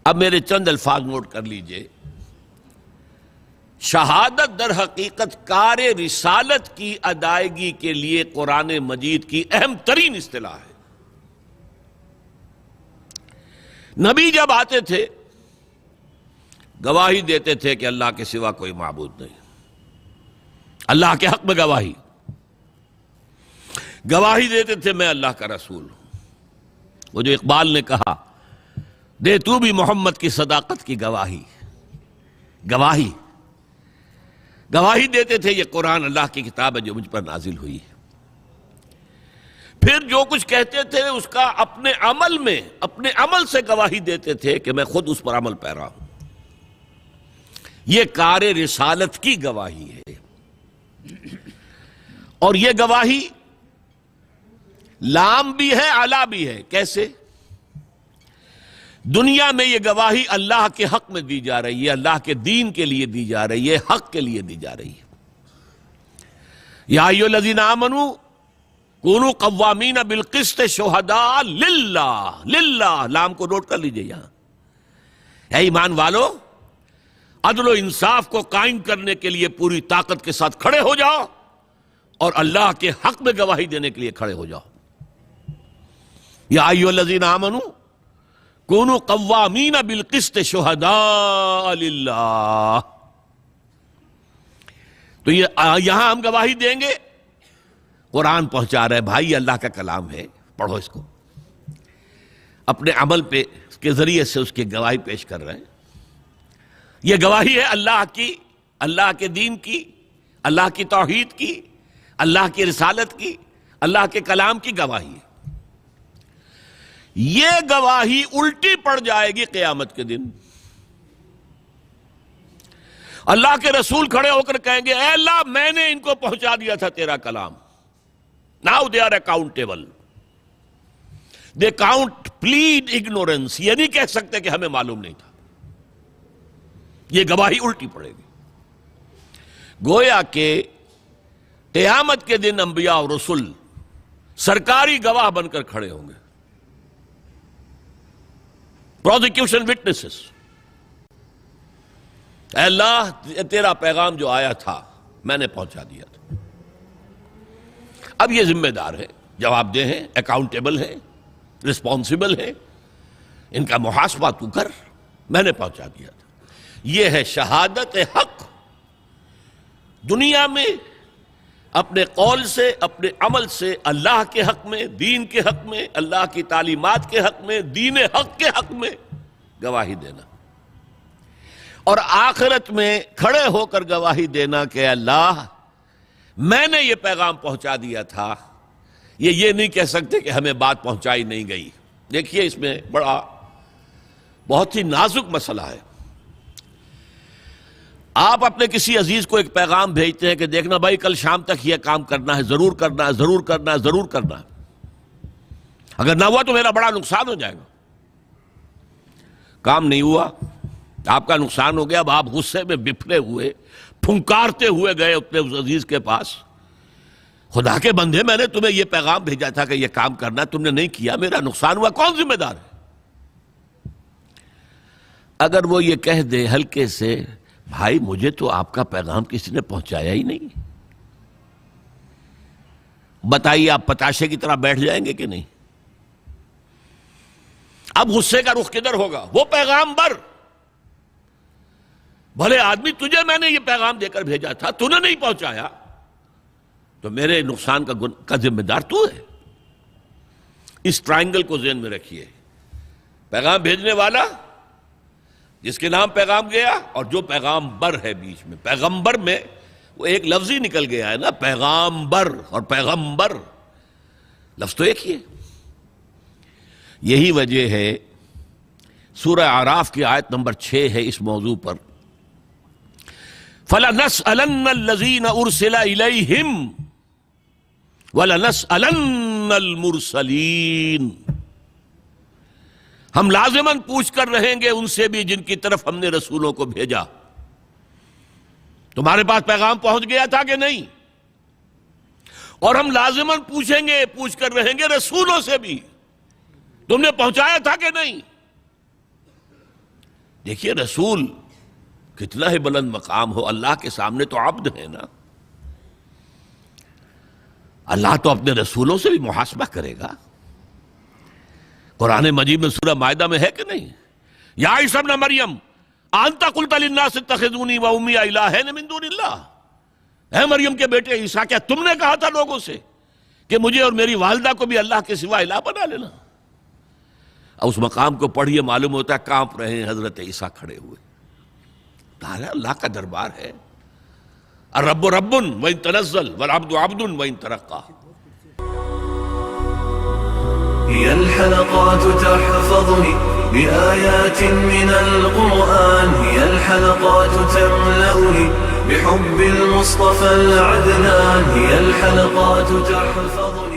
اب میرے چند الفاظ نوٹ کر لیجئے. شہادت در حقیقت کار رسالت کی ادائیگی کے لیے قرآن مجید کی اہم ترین اصطلاح ہے. نبی جب آتے تھے گواہی دیتے تھے کہ اللہ کے سوا کوئی معبود نہیں. اللہ کے حق میں گواہی دیتے تھے میں اللہ کا رسول ہوں. وہ جو اقبال نے کہا دے تو بھی محمد کی صداقت کی گواہی دیتے تھے یہ قرآن اللہ کی کتاب ہے جو مجھ پر نازل ہوئی ہے. پھر جو کچھ کہتے تھے اس کا اپنے عمل سے گواہی دیتے تھے کہ میں خود اس پر عمل پیرا ہوں. یہ کار رسالت کی گواہی ہے. اور یہ گواہی لام بھی ہے علا بھی ہے. کیسے؟ دنیا میں یہ گواہی اللہ کے حق میں دی جا رہی ہے, اللہ کے دین کے لیے دی جا رہی ہے, حق کے لیے دی جا رہی ہے. یا ایھا الذین آمنوا کونوا قوامین بالقسط شہداء للہ لام کو نوٹ کر لیجئے. یہاں اے ایمان والو عدل و انصاف کو قائم کرنے کے لیے پوری طاقت کے ساتھ کھڑے ہو جاؤ اور اللہ کے حق میں گواہی دینے کے لیے کھڑے ہو جاؤ. یا ایھا الذین آمنوا کونوا قوامین بالقسط شہداء للہ. تو یہاں ہم گواہی دیں گے. قرآن پہنچا رہے بھائی اللہ کا کلام ہے, پڑھو اس کو. اپنے عمل پہ کے ذریعے سے اس کی گواہی پیش کر رہے ہیں. یہ گواہی ہے اللہ کی, اللہ کے دین کی, اللہ کی توحید کی, اللہ کی رسالت کی, اللہ کے کلام کی گواہی ہے. یہ گواہی الٹی پڑ جائے گی قیامت کے دن. اللہ کے رسول کھڑے ہو کر کہیں گے اے اللہ میں نے ان کو پہنچا دیا تھا تیرا کلام. Now they are accountable. They can't plead ignorance. یہ نہیں کہہ سکتے کہ ہمیں معلوم نہیں تھا. یہ گواہی الٹی پڑے گی. گویا کہ قیامت کے دن انبیاء اور رسول سرکاری گواہ بن کر کھڑے ہوں گے. Prosecution witnesses. اے اللہ تیرا پیغام جو آیا تھا میں نے پہنچا دیا تھا. اب یہ ذمہ دار ہے, جواب دہ ہیں, اکاؤنٹیبل ہے, رسپانسبل ہے. ان کا محاسبہ تو کر, میں نے پہنچا دیا تھا. یہ ہے شہادت حق. دنیا میں اپنے قول سے اپنے عمل سے اللہ کے حق میں, دین کے حق میں, اللہ کی تعلیمات کے حق میں, دین حق کے حق میں گواہی دینا. اور آخرت میں کھڑے ہو کر گواہی دینا کہ اللہ میں نے یہ پیغام پہنچا دیا تھا. یہ نہیں کہہ سکتے کہ ہمیں بات پہنچائی نہیں گئی. دیکھیے اس میں بہت ہی نازک مسئلہ ہے. آپ اپنے کسی عزیز کو ایک پیغام بھیجتے ہیں کہ دیکھنا بھائی کل شام تک یہ کام کرنا ہے, ضرور کرنا ہے, ضرور کرنا ہے, ضرور کرنا ہے. اگر نہ ہوا تو میرا بڑا نقصان ہو جائے گا. کام نہیں ہوا, آپ کا نقصان ہو گیا. اب آپ غصے میں بفرے ہوئے پھنکارتے ہوئے گئے اپنے اس عزیز کے پاس. خدا کے بندے میں نے تمہیں یہ پیغام بھیجا تھا کہ یہ کام کرنا, تم نے نہیں کیا, میرا نقصان ہوا, کون ذمہ دار ہے؟ اگر وہ یہ کہہ دے ہلکے سے بھائی مجھے تو آپ کا پیغام کسی نے پہنچایا ہی نہیں, بتائیے آپ پتاشے کی طرح بیٹھ جائیں گے کہ نہیں؟ اب غصے کا رخ کدھر ہوگا؟ وہ پیغام بر بھلے آدمی تجھے میں نے یہ پیغام دے کر بھیجا تھا, تو نے نہیں پہنچایا, تو میرے نقصان کا ذمہ دار تو ہے. اس ٹرائنگل کو ذہن میں رکھیے. پیغام بھیجنے والا جس کے نام پیغام گیا, اور جو پیغام بر ہے بیچ میں. پیغمبر میں وہ ایک لفظ ہی نکل گیا ہے نا, پیغام بر اور پیغمبر لفظ تو ایک ہی ہے. یہی وجہ ہے سورہ اعراف کی آیت نمبر 6 ہے اس موضوع پر. فَلَنَسْأَلَنَّ الَّذِينَ أُرْسِلَ إِلَيْهِمْ وَلَنَسْأَلَنَّ الْمُرْسَلِينَ. ہم لازماً پوچھ کر رہیں گے ان سے بھی جن کی طرف ہم نے رسولوں کو بھیجا. تمہارے پاس پیغام پہنچ گیا تھا کہ نہیں؟ اور ہم لازماً پوچھ کر رہیں گے رسولوں سے بھی تم نے پہنچایا تھا کہ نہیں؟ دیکھیے رسول کتنا ہی بلند مقام ہو، اللہ کے سامنے تو عبد ہے نا. اللہ تو اپنے رسولوں سے بھی محاسبہ کرے گا. قرآن مجید میں سورہ مائدہ میں ہے کہ نہیں؟ یا عیسی ابن مریم انت قلت للناس اتخذونی و امی الہین من دون اللہ. اے مریم کے بیٹے عیسیٰ، کیا تم نے کہا تھا لوگوں سے کہ مجھے اور میری والدہ کو بھی اللہ کے سوا الہ بنا لینا؟ اب اس مقام کو پڑھیے، معلوم ہوتا ہے کانپ رہے ہیں حضرت عیسیٰ کھڑے ہوئے. اللہ کا دربار ہے. الرب رب وإن تنزل والعبد عبد وإن ترقى. هي الحلقات تحفظني بآيات من القرآن، هي الحلقات تملأني بحب المصطفى العدنان، هي الحلقات تحفظني